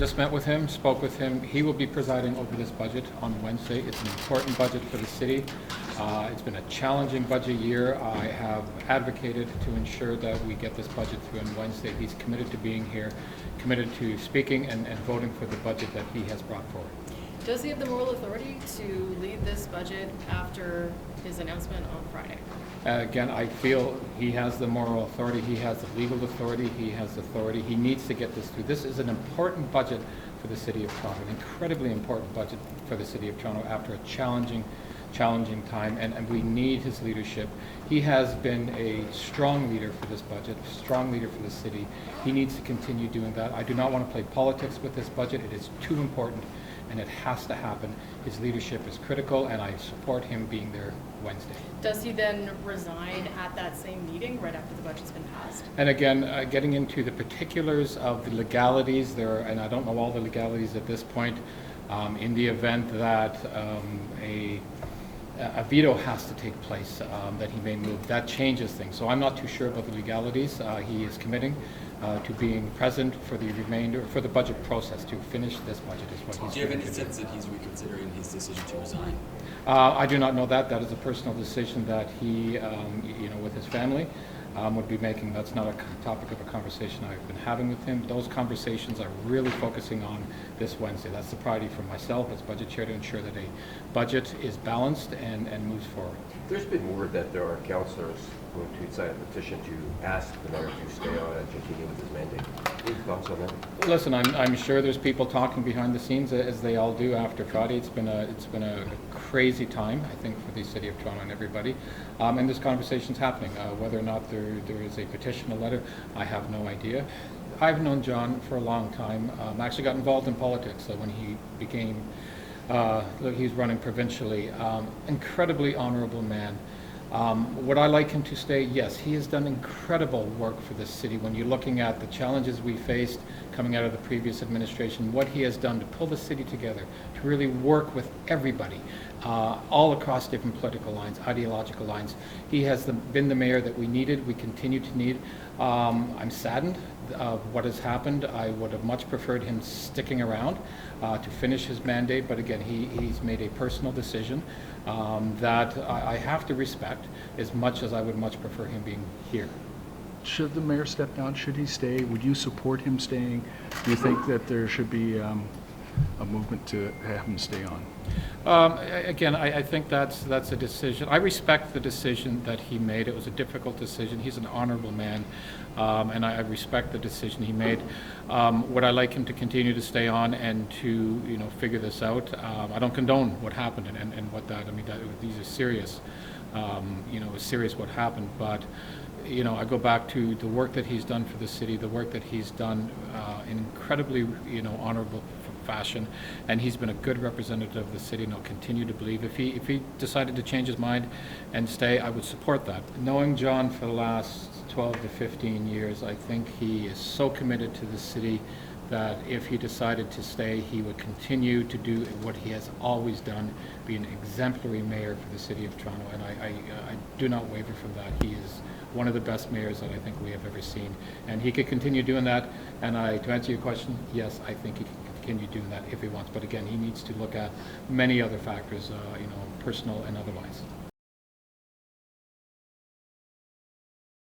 just met with him, spoke with him. He will be presiding over this budget on Wednesday. It's an important budget for the city. It's been a challenging budget year. I have advocated to ensure that we get this budget through on Wednesday. He's committed to being here, committed to speaking and voting for the budget that he has brought forward. Does he have the moral authority to lead this budget after his announcement on Friday? Again, I feel he has the moral authority, he has the legal authority, he has authority. He needs to get this through. This is an important budget for the City of Toronto, an incredibly important budget for the City of Toronto after a challenging time, and we need his leadership. He has been a strong leader for this budget, a strong leader for the city. He needs to continue doing that. I do not want to play politics with this budget. It is too important, and it has to happen. His leadership is critical, and I support him being there Wednesday. Does he then resign at that same meeting right after the budget's been passed? And again, getting into the particulars of the legalities, and I don't know all the legalities at this point, in the event that a veto has to take place, that he may move. That changes things. So I'm not too sure about the legalities. He is committing to being present for the remainder, for the budget process, to finish this budget is what he's. Do you have any sense that he's reconsidering his decision to resign? I do not know that. That is a personal decision that he, with his family, would be making. That's not a topic of a conversation I've been having with him. Those conversations are really focusing on this Wednesday. That's the priority for myself as budget chair, to ensure that a budget is balanced and moves forward. There's been word that there are councillors going to sign a petition to ask the mayor to stay on and continue with his mandate. Any thoughts on that? Listen, I'm sure there's people talking behind the scenes, as they all do after Friday. It's been a crazy time, I think, for the City of Toronto and everybody. And this conversation's happening. Whether or not there is a petition, a letter, I have no idea. I've known John for a long time. Actually got involved in politics when he became, he's running provincially. Incredibly honorable man. Would I like him to stay? Yes, he has done incredible work for this city. When you're looking at the challenges we faced coming out of the previous administration, what he has done to pull the city together, to really work with everybody, all across different political lines, ideological lines. He has been the mayor that we needed, we continue to need. I'm saddened of what has happened. I would have much preferred him sticking around to finish his mandate, but again, he's made a personal decision that I have to respect, as much as I would much prefer him being here. Should the mayor step down? Should he stay? Would you support him staying? Do you think that there should be a movement to have him stay on? Again, I think that's a decision. I respect the decision that he made. It was a difficult decision. He's an honorable man, and I respect the decision he made. Would I like him to continue to stay on and to figure this out? I don't condone what happened and what that. I mean, these are serious. Serious what happened, but. I go back to the work that he's done for the city, the work that he's done in incredibly, honorable fashion, and he's been a good representative of the city, and I'll continue to believe. If he decided to change his mind and stay, I would support that. Knowing John for the last 12 to 15 years, I think he is so committed to the city that if he decided to stay, he would continue to do what he has always done, be an exemplary mayor for the City of Toronto, and I do not waver from that. He is one of the best mayors that I think we have ever seen, and he could continue doing that. And to answer your question, yes, I think he can continue doing that if he wants, but again, he needs to look at many other factors, personal and otherwise.